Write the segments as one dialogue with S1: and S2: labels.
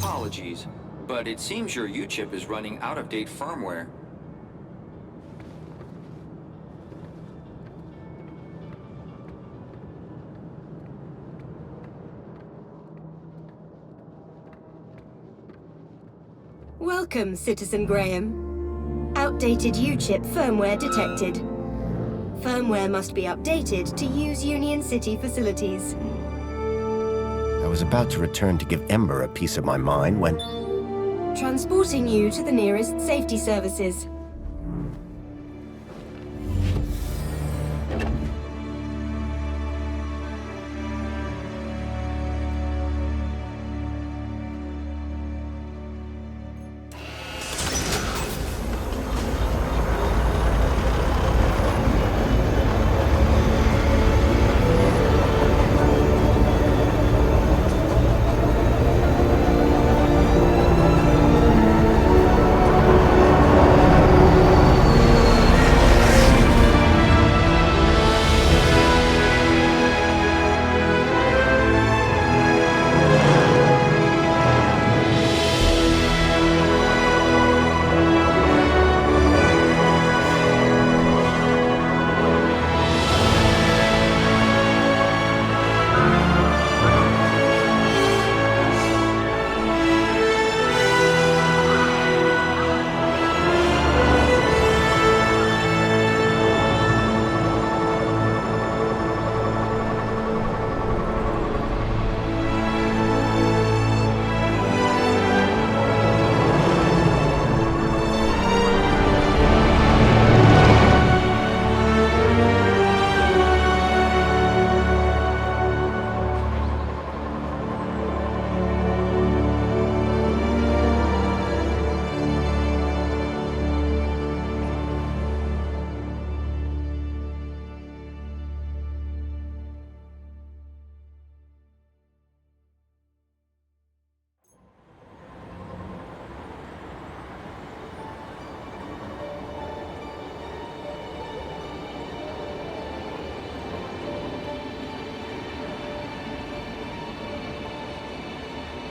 S1: apologies, but it seems your U-chip is running out-of-date firmware.
S2: Welcome, Citizen Graham. Outdated U-chip firmware detected. Firmware must be updated to use Union City facilities.
S3: I was about to return to give Ember a piece of my mind when...
S2: Transporting you to the nearest safety services.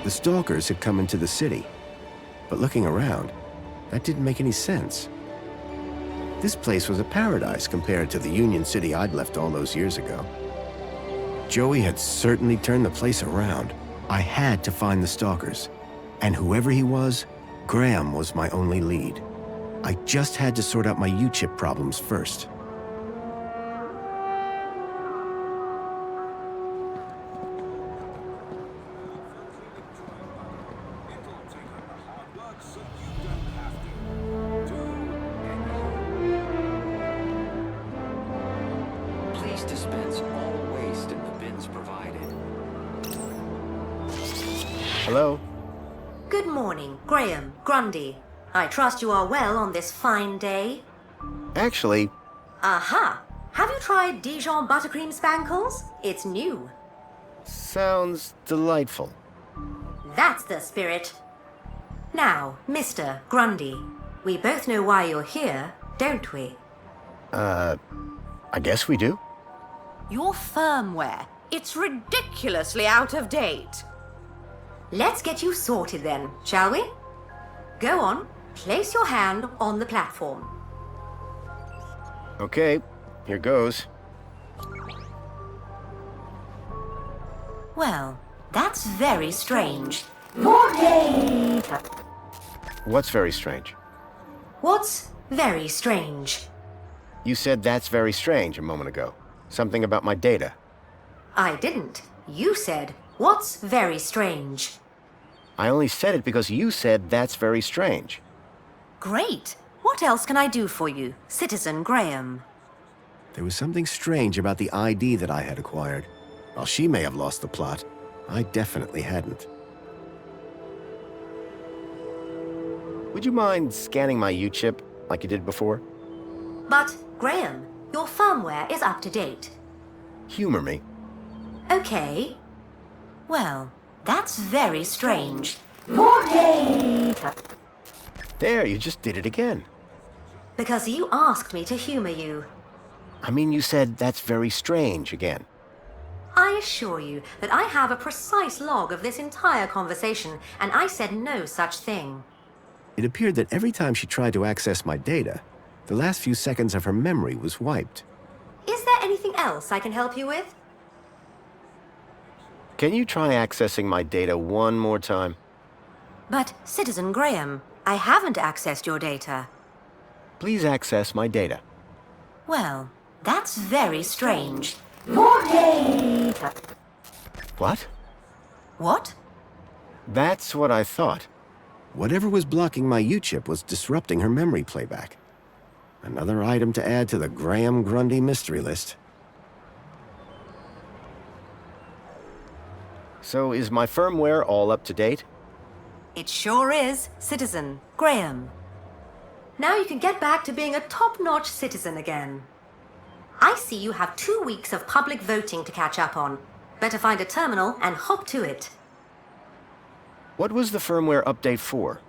S3: The Stalkers had come into the city. But looking around, that didn't make any sense. This place was a paradise compared to the Union City I'd left all those years ago. Joey had certainly turned the place around. I had to find the Stalkers. And whoever he was, Graham was my only lead. I just had to sort out my U-chip problems first.
S1: Please dispense all waste in the bins provided.
S3: Hello?
S4: Good morning, Graham, Grundy. I trust you are well on this fine day.
S3: Actually,
S4: Aha! Have you tried Dijon buttercream spankles? It's new.
S3: sounds delightful.
S4: That's the spirit. Now, Mr. Grundy, we both know why you're here, don't we?
S3: I guess we do.
S5: Your firmware. It's ridiculously out of date.
S4: Let's get you sorted then, shall we? Go on, place your hand on the platform.
S3: Okay, here goes.
S4: Well, that's very strange.
S3: What's very strange?
S4: What's very strange?
S3: You said that's very strange a moment ago. Something about my data.
S4: I didn't. You said, what's very strange?
S3: I only said it because you said that's very strange.
S5: Great. What else can I do for you, Citizen Graham?
S3: There was something strange about the ID that I had acquired. While she may have lost the plot, I definitely hadn't. Would you mind scanning my U-chip like you did before?
S4: But, Graham, your firmware is up to date.
S3: Humor me.
S4: Okay. Well, that's very strange.
S3: There, you just did it again.
S4: Because you asked me to humor you.
S3: I mean, you said that's very strange again.
S4: I assure you that I have a precise log of this entire conversation, and I said no such thing.
S3: It appeared that every time she tried to access my data, the last few seconds of her memory was wiped.
S4: Is there anything else I can help you with?
S3: Can you try accessing my data one more time?
S4: But, Citizen Graham, I haven't accessed your data.
S3: Please access my data.
S4: Well, that's very strange. More data!
S3: What?
S4: What?
S3: That's what I thought. Whatever was blocking my U-chip was disrupting her memory playback. Another item to add to the Graham Grundy mystery list. So is my firmware all up to date?
S4: It sure is, Citizen Graham. Now you can get back to being a top-notch citizen again. I see you have 2 weeks of public voting to catch up on. Better find a terminal and hop to it.
S3: What was the firmware update for?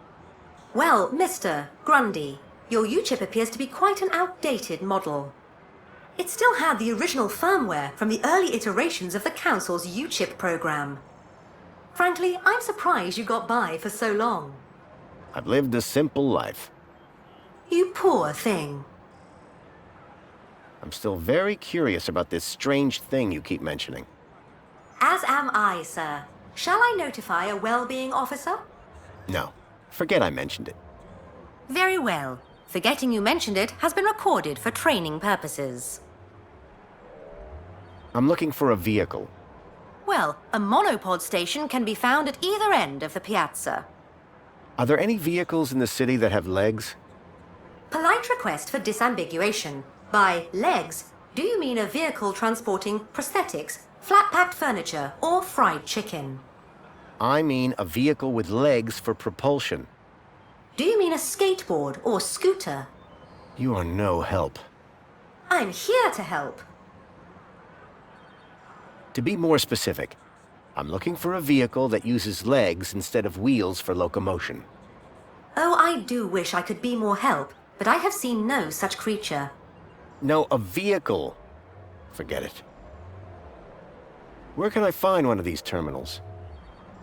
S4: Well, Mr. Grundy, your U-chip appears to be quite an outdated model. It still had the original firmware from the early iterations of the Council's U-chip program. Frankly, I'm surprised you got by for so long.
S3: I've lived a simple life.
S4: You poor thing.
S3: I'm still very curious about this strange thing you keep mentioning.
S4: As am I, sir. Shall I notify a well-being officer?
S3: No, forget I mentioned it.
S4: Very well. Forgetting you mentioned it has been recorded for training purposes.
S3: I'm looking for a vehicle.
S4: Well, a monopod station can be found at either end of the piazza.
S3: Are there any vehicles in the city that have legs?
S4: Polite request for disambiguation. By legs, do you mean a vehicle transporting prosthetics, flat-packed furniture, or fried chicken?
S3: I mean a vehicle with legs for propulsion.
S4: Do you mean a skateboard or scooter?
S3: You are no help.
S4: I'm here to help.
S3: To be more specific, I'm looking for a vehicle that uses legs instead of wheels for locomotion.
S4: Oh, I do wish I could be more help, but I have seen no such creature.
S3: No, a vehicle. Forget it. Where can I find one of these terminals?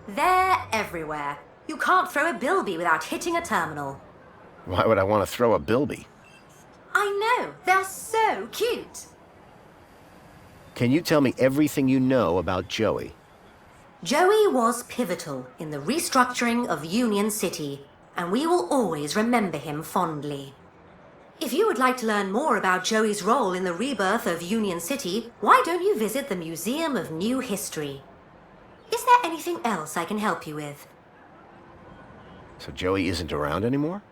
S4: They're everywhere. You can't throw a bilby without hitting a terminal.
S3: Why would I want to throw a bilby?
S4: I know, they're so cute.
S3: Can you tell me everything you know about Joey?
S4: Joey was pivotal in the restructuring of Union City, and we will always remember him fondly. If you would like to learn more about Joey's role in the rebirth of Union City, why don't you visit the Museum of New History? Is there anything else I can help you with?
S3: So Joey isn't around anymore?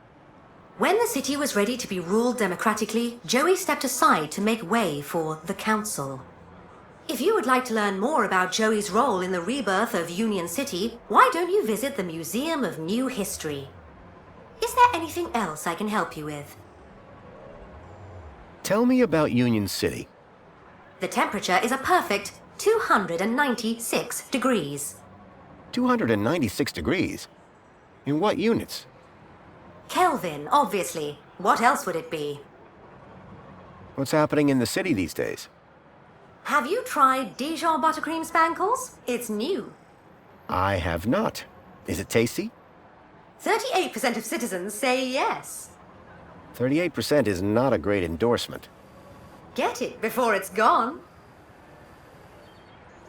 S4: When the city was ready to be ruled democratically, Joey stepped aside to make way for the Council. If you would like to learn more about Joey's role in the rebirth of Union City, why don't you visit the Museum of New History? Is there anything else I can help you with?
S3: Tell me about Union City.
S4: The temperature is a perfect 296 degrees.
S3: 296 degrees? In what units?
S4: Kelvin, obviously. What else would it be?
S3: What's happening in the city these days?
S4: Have you tried Dijon buttercream spankles? It's new.
S3: I have not. Is it tasty?
S4: 38% of citizens say yes.
S3: 38% is not a great endorsement.
S4: Get it before it's gone.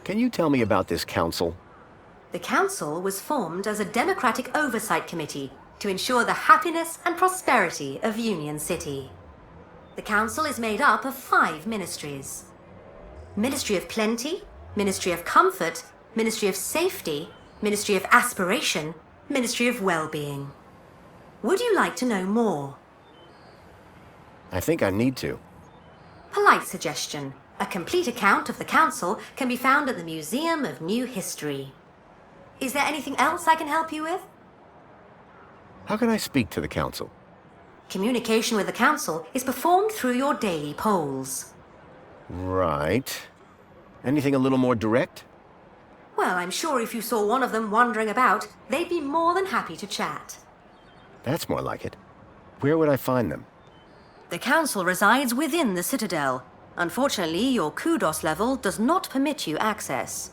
S3: Can you tell me about this council?
S4: The council was formed as a democratic oversight committee to ensure the happiness and prosperity of Union City. The council is made up of 5 ministries. Ministry of Plenty, Ministry of Comfort, Ministry of Safety, Ministry of Aspiration, Ministry of Well-being. Would you like to know more?
S3: I think I need to.
S4: Polite suggestion. A complete account of the council can be found at the Museum of New History. Is there anything else I can help you with?
S3: How can I speak to the council?
S4: Communication with the council is performed through your daily polls.
S3: Right. Anything a little more direct?
S4: Well, I'm sure if you saw one of them wandering about, they'd be more than happy to chat.
S3: That's more like it. Where would I find them?
S4: The council resides within the Citadel. Unfortunately, your kudos level does not permit you access.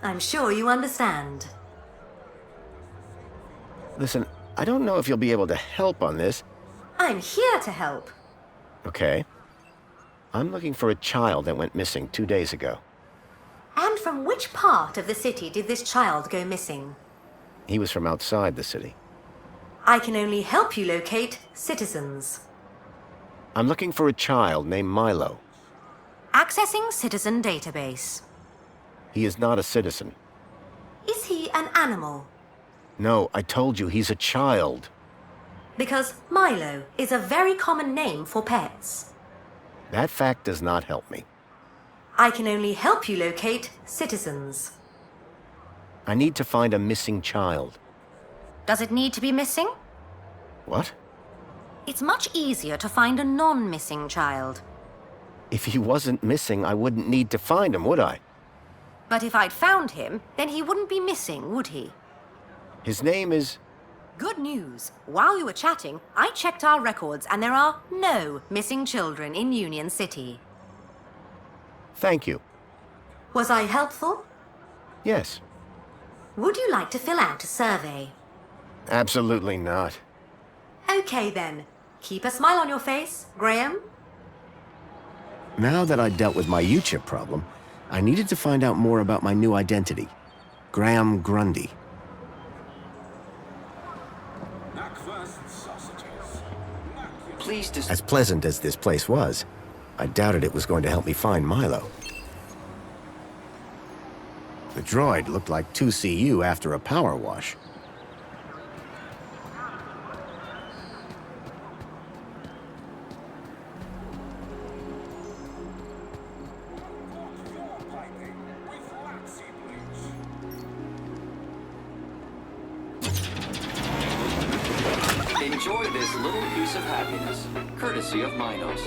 S4: I'm sure you understand.
S3: Listen, I don't know if you'll be able to help on this.
S4: I'm here to help.
S3: Okay. I'm looking for a child that went missing 2 days ago.
S4: And from which part of the city did this child go missing?
S3: He was from outside the city.
S4: I can only help you locate citizens.
S3: I'm looking for a child named Milo.
S4: Accessing citizen database.
S3: He is not a citizen.
S4: Is he an animal?
S3: No, I told you he's a child.
S4: Because Milo is a very common name for pets.
S3: That fact does not help me.
S4: I can only help you locate citizens.
S3: I need to find a missing child.
S4: Does it need to be missing?
S3: What?
S4: It's much easier to find a non-missing child.
S3: If he wasn't missing, I wouldn't need to find him, would I?
S4: But if I'd found him, then he wouldn't be missing, would he?
S3: His name is...
S4: Good news. While you were chatting, I checked our records and there are no missing children in Union City.
S3: Thank you.
S4: Was I helpful?
S3: Yes.
S4: Would you like to fill out a survey?
S3: Absolutely not.
S4: Okay then. Keep a smile on your face, Graham.
S3: Now that I'd dealt with my UChip problem, I needed to find out more about my new identity. Graham Grundy.
S1: Please
S3: As pleasant as this place was, I doubted it was going to help me find Milo. The droid looked like 2CU after a power wash.
S1: enjoy this little piece of happiness, courtesy of Minos.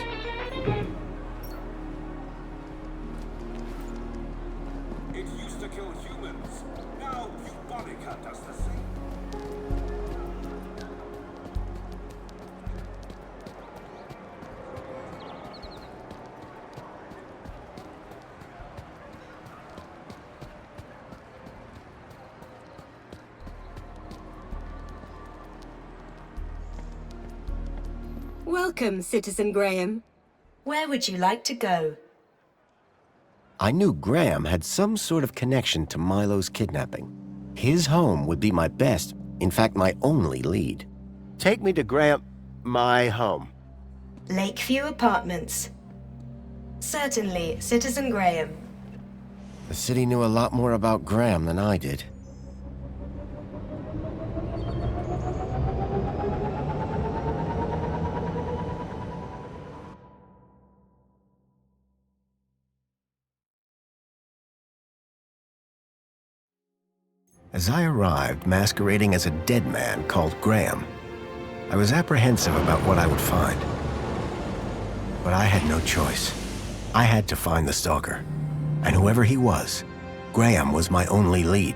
S6: It used to kill humans. Now Bubonica does the same.
S2: Welcome, Citizen Graham. Where would you like to go?
S3: I knew Graham had some sort of connection to Milo's kidnapping. His home would be my best, in fact, my only lead. Take me to Graham... my home.
S2: Lakeview Apartments. Certainly, Citizen Graham.
S3: The city knew a lot more about Graham than I did. As I arrived masquerading as a dead man called Graham, I was apprehensive about what I would find. But I had no choice. I had to find the stalker. And whoever he was, Graham was my only lead.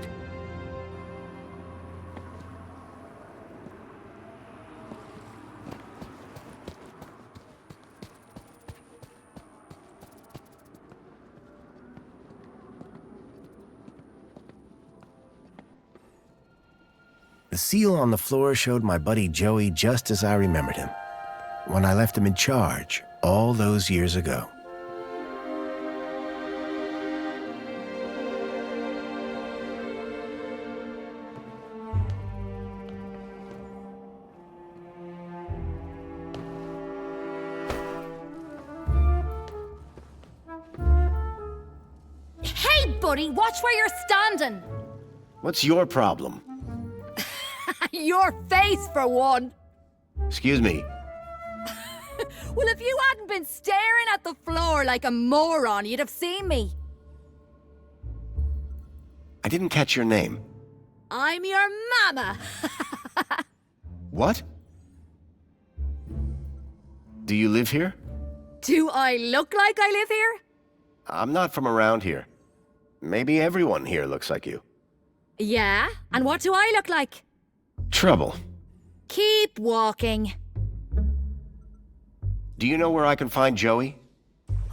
S3: The seal on the floor showed my buddy Joey just as I remembered him, when I left him in charge all those years ago.
S7: Hey, buddy, watch where you're standing.
S3: What's your problem?
S7: Your face, for one.
S3: Excuse me.
S7: Well, if you hadn't been staring at the floor like a moron, you'd have seen me.
S3: I didn't catch your name.
S7: I'm your mama.
S3: What? Do you live here?
S7: Do I look like I live here?
S3: I'm not from around here. Maybe everyone here looks like you.
S7: Yeah, and what do I look like?
S3: Trouble.
S7: Keep walking.
S3: Do you know where I can find Joey?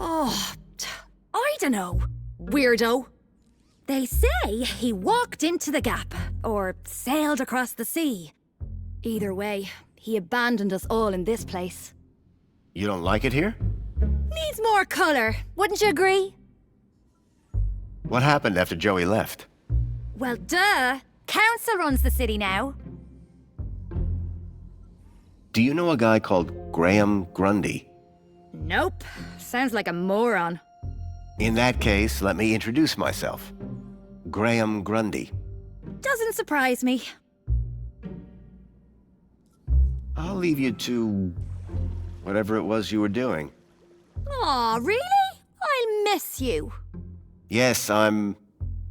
S7: Oh, I don't know. Weirdo. They say he walked into the gap, or sailed across the sea. Either way, he abandoned us all in this place.
S3: You don't like it here?
S7: Needs more color, wouldn't you agree?
S3: What happened after Joey left?
S7: Well, duh. Council runs the city now.
S3: Do you know a guy called Graham Grundy?
S7: Nope. Sounds like a moron.
S3: In that case, let me introduce myself. Graham Grundy.
S7: Doesn't surprise me.
S3: I'll leave you to whatever it was you were doing.
S7: Aw, really? I'll miss you.
S3: Yes, I'm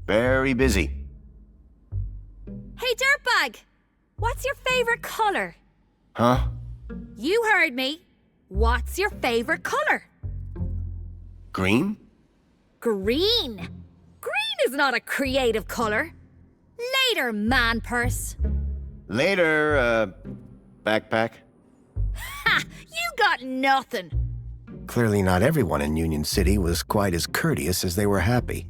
S3: very busy.
S7: Hey, Dirtbag! What's your favorite color?
S3: Huh?
S7: You heard me. What's your favorite color?
S3: Green?
S7: Green. Green is not a creative color. Later, man purse.
S3: Later, backpack.
S7: Ha! You got nothing.
S3: Clearly not everyone in Union City was quite as courteous as they were happy.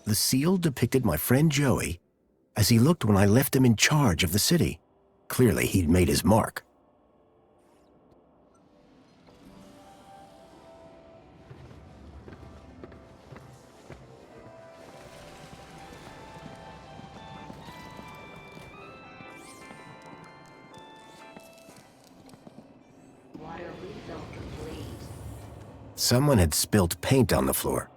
S3: The seal depicted my friend Joey as he looked when I left him in charge of the city. Clearly, he'd made his mark.
S4: Water refill complete.
S3: Someone had spilt paint on the floor.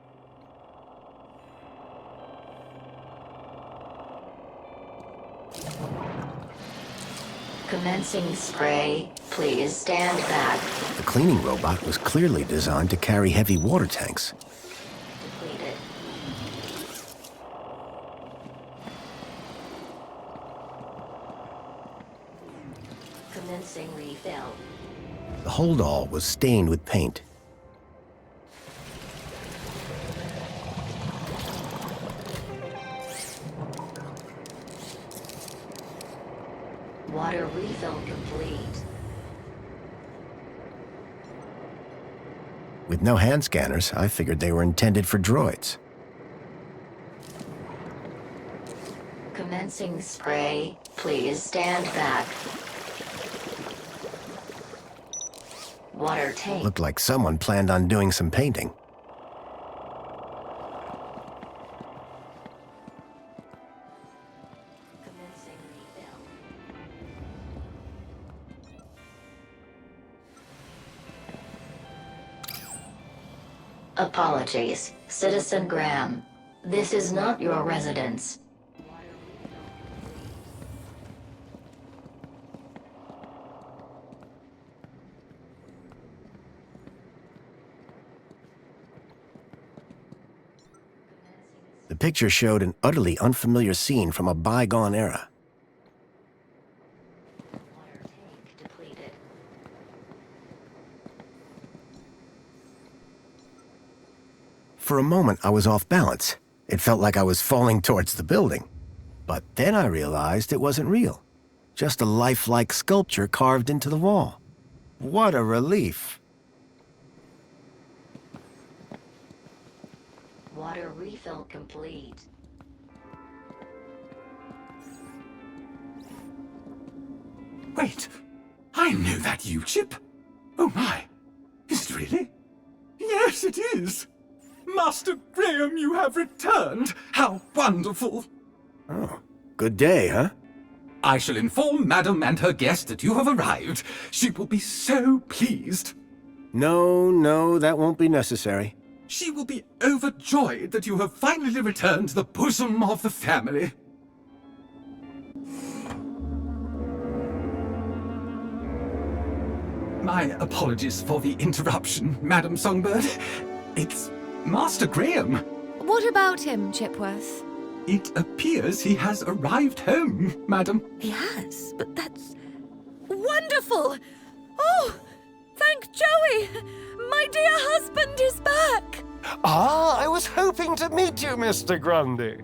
S8: Commencing spray. Please stand back.
S3: The cleaning robot was clearly designed to carry heavy water tanks.
S8: Depleted. Commencing refill.
S3: The holdall was stained with paint.
S8: Water refill complete.
S3: With no hand scanners, I figured they were intended for droids.
S8: Commencing spray. Please stand back. Water tank.
S3: Looked like someone planned on doing some painting.
S8: Commencing refill. Apologies, Citizen Graham. This is not your residence.
S3: The picture showed an utterly unfamiliar scene from a bygone era.
S8: Water tank depleted.
S3: For a moment, I was off balance. It felt like I was falling towards the building. But then I realized it wasn't real. Just a lifelike sculpture carved into the wall. What a relief.
S8: Water refill complete.
S6: Wait, I know that U-chip. Oh my, is it really? Yes, it is. Master Graham, you have returned. How wonderful.
S3: Oh, good day, huh?
S6: I shall inform Madam and her guest that you have arrived. She will be so pleased.
S3: No, that won't be necessary.
S6: She will be overjoyed that you have finally returned to the bosom of the family. My apologies for the interruption, Madam Songbird. It's Master Graham.
S7: What about him, Chipworth?
S6: It appears he has arrived home, Madam.
S7: He has, but that's wonderful! Oh, thank Joey! My dear husband is back!
S9: Ah, I was hoping to meet you, Mr. Grundy.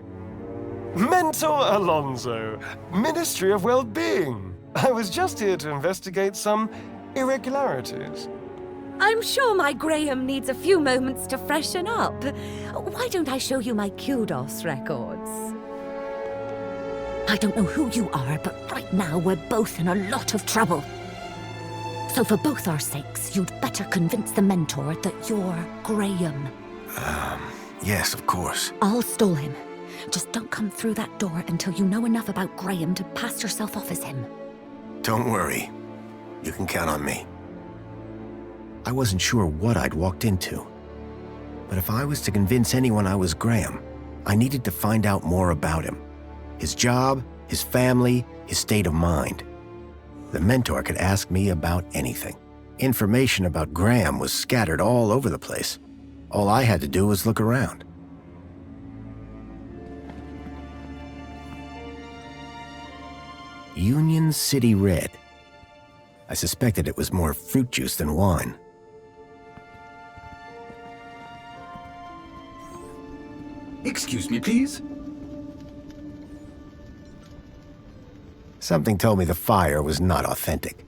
S9: Mentor Alonso, Ministry of Well-Being. I was just here to investigate some irregularities.
S5: I'm sure my Graham needs a few moments to freshen up. Why don't I show you my kudos records? I don't know who you are, but right now we're both in a lot of trouble. So for both our sakes, you'd better convince the Mentor that you're Graham.
S3: Yes, of course.
S5: I'll stall him. Just don't come through that door until you know enough about Graham to pass yourself off as him.
S3: Don't worry. You can count on me. I wasn't sure what I'd walked into. But if I was to convince anyone I was Graham, I needed to find out more about him. His job, his family, his state of mind. The Mentor could ask me about anything. Information about Graham was scattered all over the place. All I had to do was look around. Union City Red. I suspected it was more fruit juice than wine.
S6: Excuse me, please?
S3: Something told me the fire was not authentic.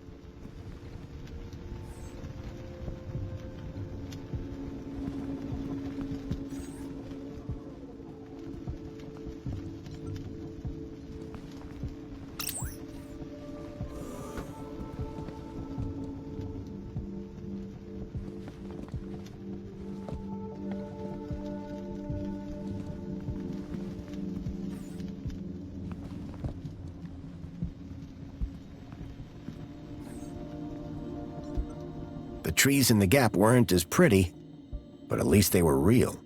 S3: The trees in the gap weren't as pretty, but at least they were real.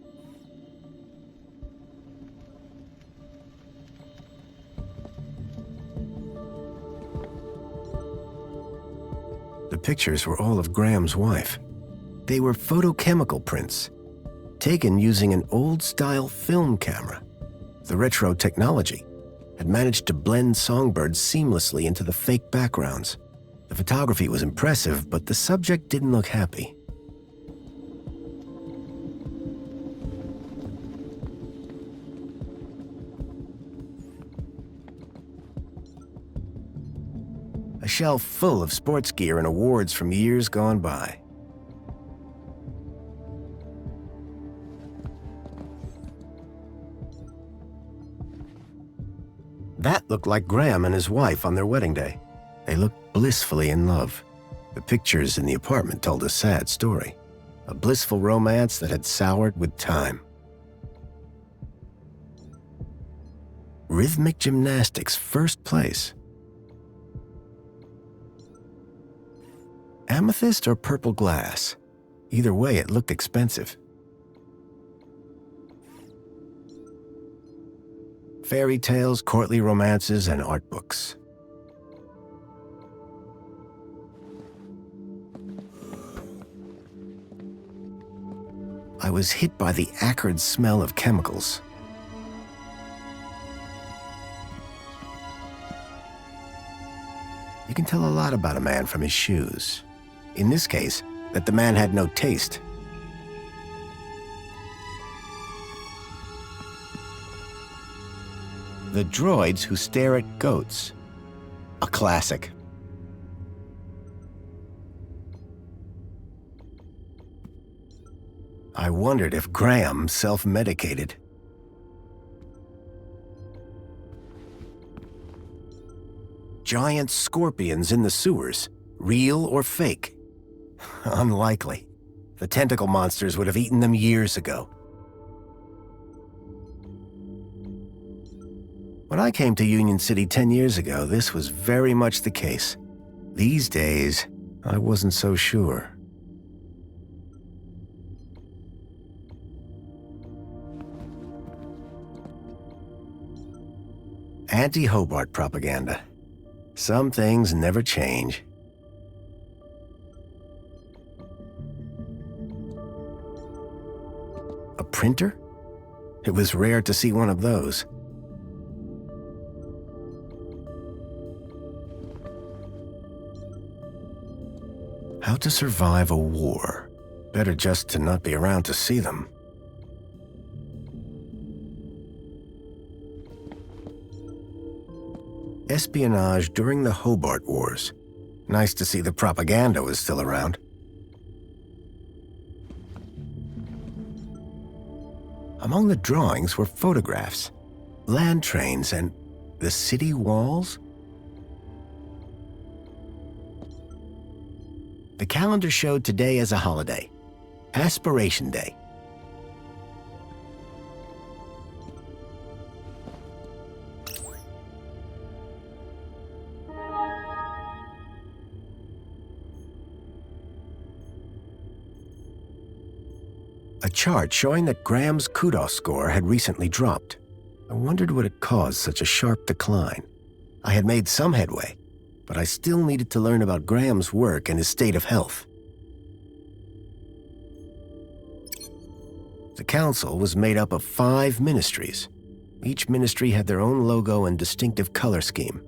S3: The pictures were all of Graham's wife. They were photochemical prints, taken using an old-style film camera. The retro technology had managed to blend songbirds seamlessly into the fake backgrounds. The photography was impressive, but the subject didn't look happy. A shelf full of sports gear and awards from years gone by. That looked like Graham and his wife on their wedding day. They looked blissfully in love. The pictures in the apartment told a sad story. A blissful romance that had soured with time. Rhythmic gymnastics, first place. Amethyst or purple glass? Either way, it looked expensive. Fairy tales, courtly romances, and art books. I was hit by the acrid smell of chemicals. You can tell a lot about a man from his shoes. In this case, that the man had no taste. The Droids Who Stare at Goats. A classic. I wondered if Graham self-medicated. Giant scorpions in the sewers, real or fake? Unlikely. The tentacle monsters would have eaten them years ago. When I came to Union City 10 years ago, this was very much the case. These days, I wasn't so sure. Anti-Hobart propaganda. Some things never change. A printer? It was rare to see one of those. How to survive a war. Better just to not be around to see them. Espionage during the Hobart Wars. Nice to see the propaganda was still around. Among the drawings were photographs, land trains, and the city walls? The calendar showed today as a holiday, Aspiration Day. A chart showing that Graham's kudos score had recently dropped. I wondered what had caused such a sharp decline. I had made some headway, but I still needed to learn about Graham's work and his state of health. The council was made up of 5 ministries. Each ministry had their own logo and distinctive color scheme.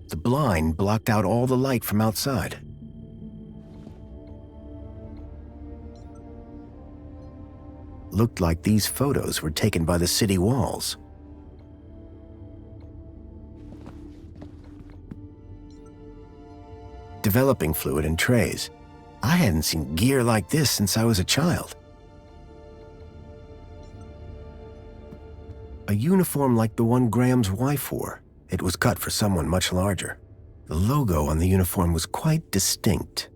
S3: The blind blocked out all the light from outside. Looked like these photos were taken by the city walls. Developing fluid in trays. I hadn't seen gear like this since I was a child. A uniform like the one Graham's wife wore. It was cut for someone much larger. The logo on the uniform was quite distinct.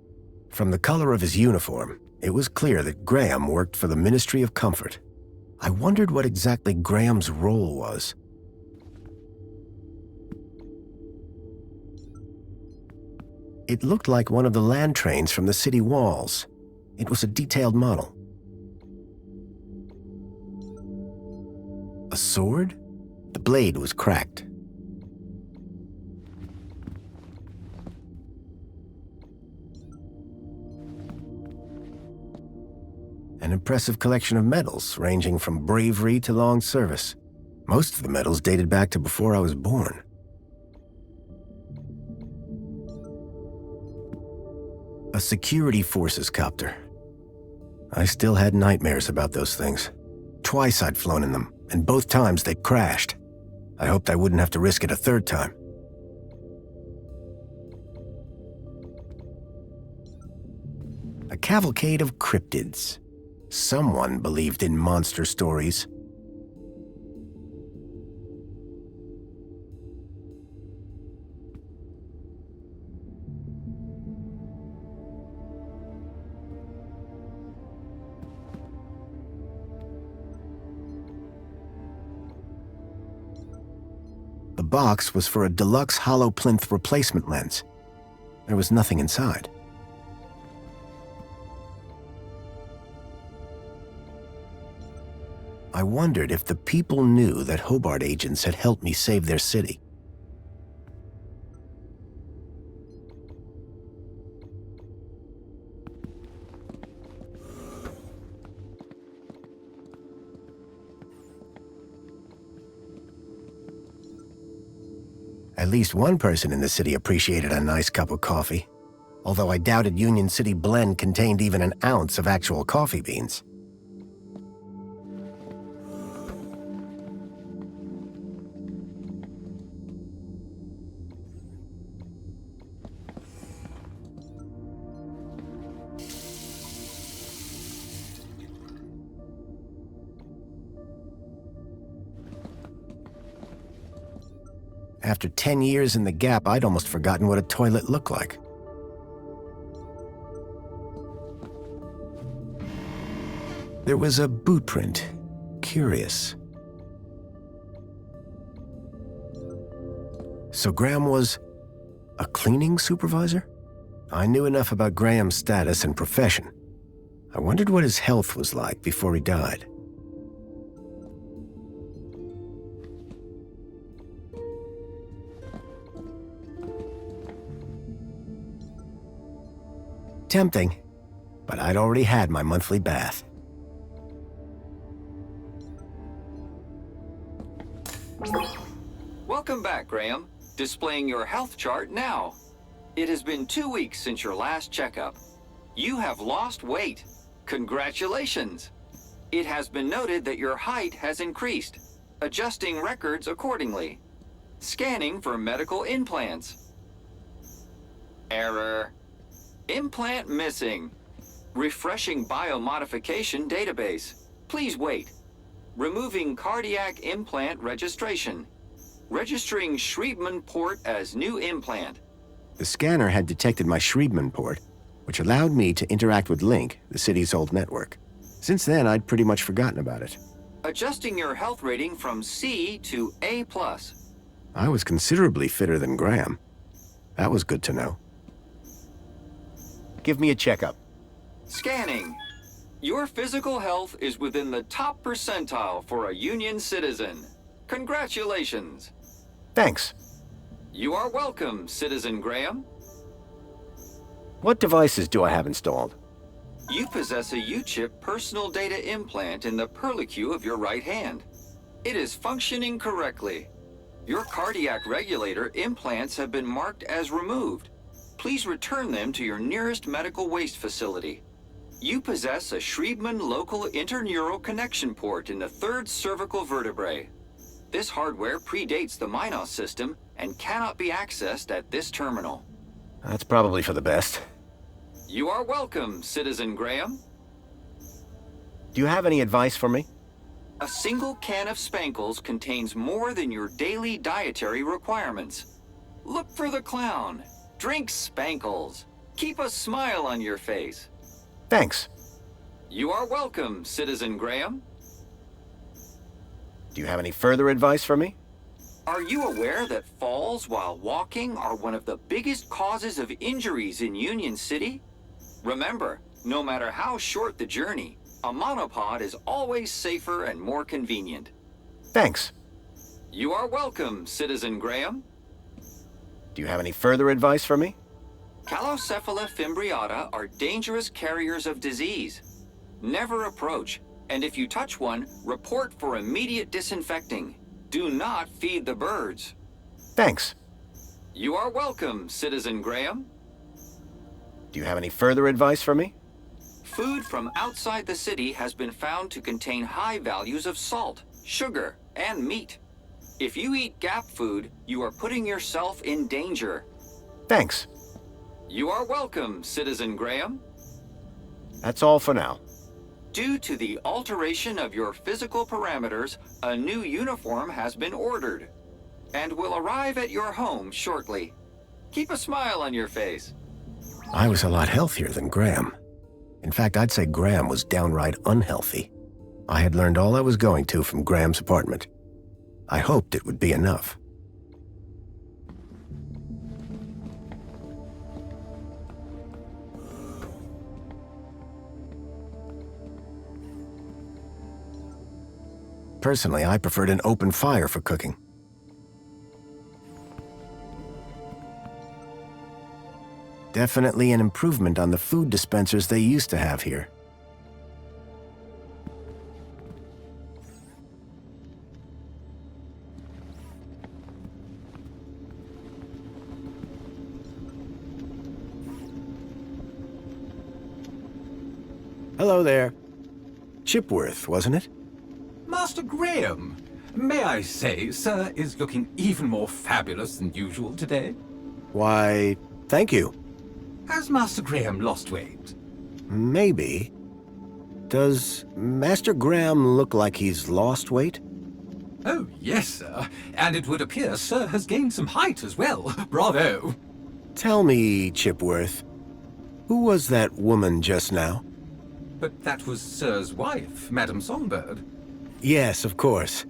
S3: From the color of his uniform, it was clear that Graham worked for the Ministry of Comfort. I wondered what exactly Graham's role was. It looked like one of the land trains from the city walls. It was a detailed model. A sword? The blade was cracked. An impressive collection of medals ranging from bravery to long service. Most of the medals dated back to before I was born. A security forces copter. I still had nightmares about those things. Twice I'd flown in them, and both times they crashed. I hoped I wouldn't have to risk it a third time. A cavalcade of cryptids. Someone believed in monster stories. The box was for a deluxe hollow plinth replacement lens. There was nothing inside. I wondered if the people knew that Hobart agents had helped me save their city. At least one person in the city appreciated a nice cup of coffee, although I doubted Union City Blend contained even an ounce of actual coffee beans. After 10 years in the Gap, I'd almost forgotten what a toilet looked like. There was a boot print. Curious. So Graham was a cleaning supervisor? I knew enough about Graham's status and profession. I wondered what his health was like before he died. Tempting, but I'd already had my monthly bath.
S1: Welcome back, Graham. Displaying your health chart now. It has been 2 weeks since your last checkup. You have lost weight. Congratulations. It has been noted that your height has increased. Adjusting records accordingly. Scanning for medical implants. Error. Implant missing. Refreshing biomodification database. Please wait. Removing cardiac implant registration. Registering Schriebman port as new implant.
S3: The scanner had detected my Schriebman port, which allowed me to interact with Link, the city's old network. Since then, I'd pretty much forgotten about it.
S1: Adjusting your health rating from C to A+.
S3: I was considerably fitter than Graham. That was good to know. Give me a checkup.
S1: Scanning. Your physical health is within the top percentile for a Union citizen. Congratulations.
S3: Thanks.
S1: You are welcome, Citizen Graham.
S3: What devices do I have installed?
S1: You possess a U-chip personal data implant in the perlicue of your right hand. It is functioning correctly. Your cardiac regulator implants have been marked as removed. Please return them to your nearest medical waste facility. You possess a Schriebman local interneural connection port in the third cervical vertebrae. This hardware predates the Minos system and cannot be accessed at this terminal.
S3: That's probably for the best.
S1: You are welcome, Citizen Graham.
S3: Do you have any advice for me?
S1: A single can of Spankles contains more than your daily dietary requirements. Look for the clown. Drink Spankles. Keep a smile on your face.
S3: Thanks.
S1: You are welcome, Citizen Graham.
S3: Do you have any further advice for me?
S1: Are you aware that falls while walking are one of the biggest causes of injuries in Union City? Remember, no matter how short the journey, a monopod is always safer and more convenient.
S3: Thanks.
S1: You are welcome, Citizen Graham.
S3: Do you have any further advice for me?
S1: Calocephala fimbriata are dangerous carriers of disease. Never approach, and if you touch one, report for immediate disinfecting. Do not feed the birds.
S3: Thanks.
S1: You are welcome, Citizen Graham.
S3: Do you have any further advice for me?
S1: Food from outside the city has been found to contain high values of salt, sugar, and meat. If you eat Gap food, you are putting yourself in danger.
S3: Thanks.
S1: You are welcome, Citizen Graham.
S3: That's all for now.
S1: Due to the alteration of your physical parameters, a new uniform has been ordered and will arrive at your home shortly. Keep a smile on your face.
S3: I was a lot healthier than Graham. In fact, I'd say Graham was downright unhealthy. I had learned all I was going to from Graham's apartment. I hoped it would be enough. Personally, I preferred an open fire for cooking. Definitely an improvement on the food dispensers they used to have here. Hello there. Chipworth, wasn't it?
S6: Master Graham, may I say, sir is looking even more fabulous than usual today.
S3: Why, thank you.
S6: Has Master Graham lost weight?
S3: Maybe. Does Master Graham look like he's lost weight?
S6: Oh, yes, sir. And it would appear sir has gained some height as well. Bravo.
S3: Tell me, Chipworth, who was that woman just now?
S6: But that was sir's wife, Madame Songbird.
S3: Yes, of course.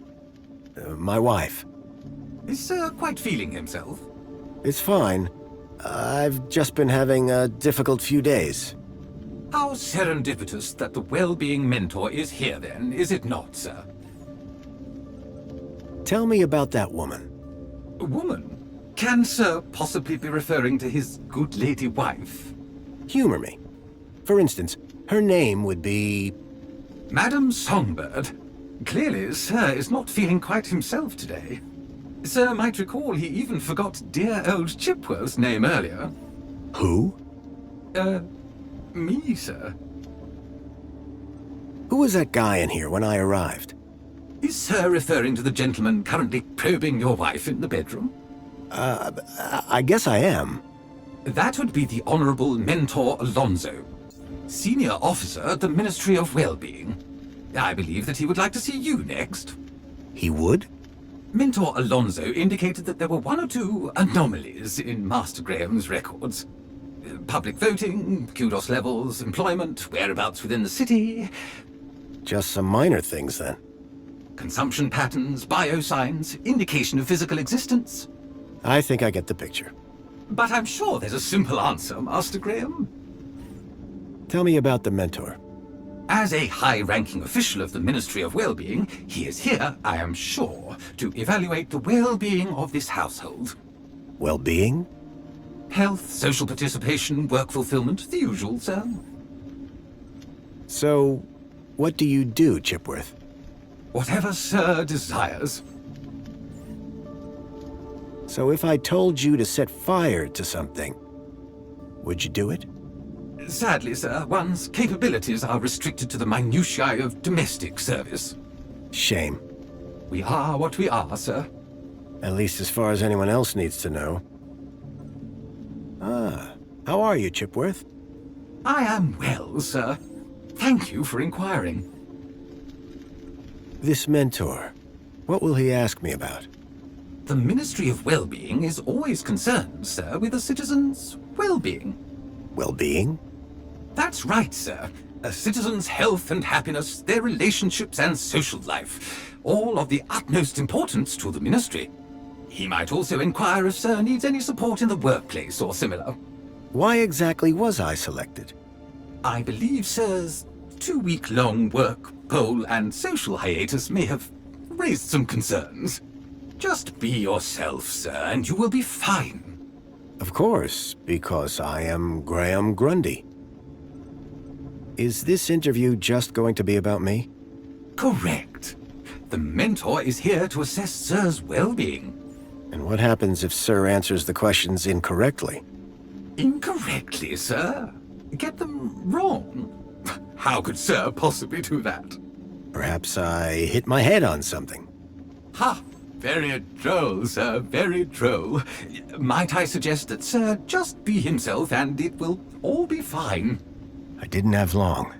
S3: My wife.
S6: Is sir quite feeling himself?
S3: It's fine. I've just been having a difficult few days.
S6: How serendipitous that the well-being mentor is here then, is it not, sir?
S3: Tell me about that woman.
S6: A woman? Can sir possibly be referring to his good lady wife?
S3: Humor me. For instance, her name would be...
S6: Madame Songbird. Clearly, sir is not feeling quite himself today. Sir might recall he even forgot dear old Chipworth's name earlier.
S3: Who?
S6: Me, sir.
S3: Who was that guy in here when I arrived?
S6: Is sir referring to the gentleman currently probing your wife in the bedroom?
S3: I guess I am.
S6: That would be the Honorable Mentor Alonso, Senior Officer at the Ministry of Well-Being. I believe that he would like to see you next.
S3: He would?
S6: Mentor Alonso indicated that there were one or two anomalies in Master Graham's records. Public voting, kudos levels, employment, whereabouts within the city.
S3: Just some minor things, then.
S6: Consumption patterns, biosigns, indication of physical existence.
S3: I think I get the picture.
S6: But I'm sure there's a simple answer, Master Graham.
S3: Tell me about the mentor.
S6: As a high-ranking official of the Ministry of Well-Being, he is here, I am sure, to evaluate the well-being of this household.
S3: Well-being?
S6: Health, social participation, work fulfillment, the usual, sir.
S3: So, what do you do, Chipworth?
S6: Whatever sir desires.
S3: So if I told you to set fire to something, would you do it?
S6: Sadly, sir, one's capabilities are restricted to the minutiae of domestic service.
S3: Shame.
S6: We are what we are, sir.
S3: At least as far as anyone else needs to know. Ah, how are you, Chipworth?
S6: I am well, sir. Thank you for inquiring.
S3: This mentor, what will he ask me about?
S6: The Ministry of Well-being is always concerned, sir, with a citizen's well-being.
S3: Well-being?
S6: That's right, sir. A citizen's health and happiness, their relationships and social life, all of the utmost importance to the Ministry. He might also inquire if Sir needs any support in the workplace or similar.
S3: Why exactly was I selected?
S6: I believe Sir's 2-week-long work, poll, and social hiatus may have raised some concerns. Just be yourself, sir, and you will be fine.
S3: Of course, because I am Graham Grundy. Is this interview just going to be about me?
S6: Correct. The mentor is here to assess Sir's well-being.
S3: And what happens if Sir answers the questions incorrectly?
S6: Incorrectly, sir? Get them wrong? How could Sir possibly do that?
S3: Perhaps I hit my head on something.
S6: Ha! Very droll, sir, very droll. Might I suggest that Sir just be himself and it will all be fine?
S3: I didn't have long.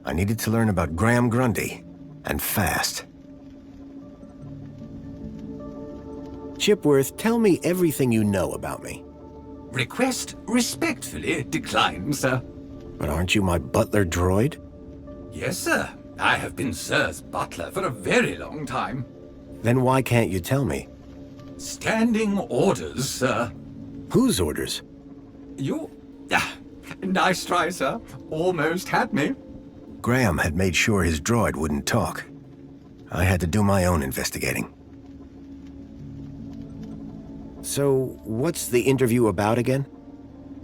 S3: I needed to learn about Graham Grundy, and fast. Chipworth, tell me everything you know about me.
S6: Request respectfully declined, sir.
S3: But aren't you my butler droid?
S6: Yes, sir. I have been Sir's butler for a very long time.
S3: Then why can't you tell me?
S6: Standing orders, sir.
S3: Whose orders?
S6: You... nice try, sir. Almost had me.
S3: Graham had made sure his droid wouldn't talk. I had to do my own investigating. So, what's the interview about again?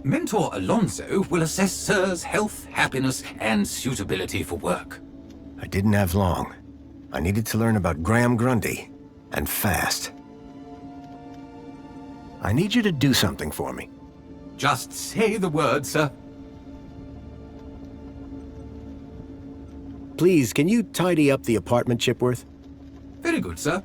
S6: Mentor Alonso will assess Sir's health, happiness, and suitability for work.
S3: I didn't have long. I needed to learn about Graham Grundy, and fast. I need you to do something for me.
S6: Just say the word, sir.
S3: Please, can you tidy up the apartment, Chipworth?
S6: Very good, sir.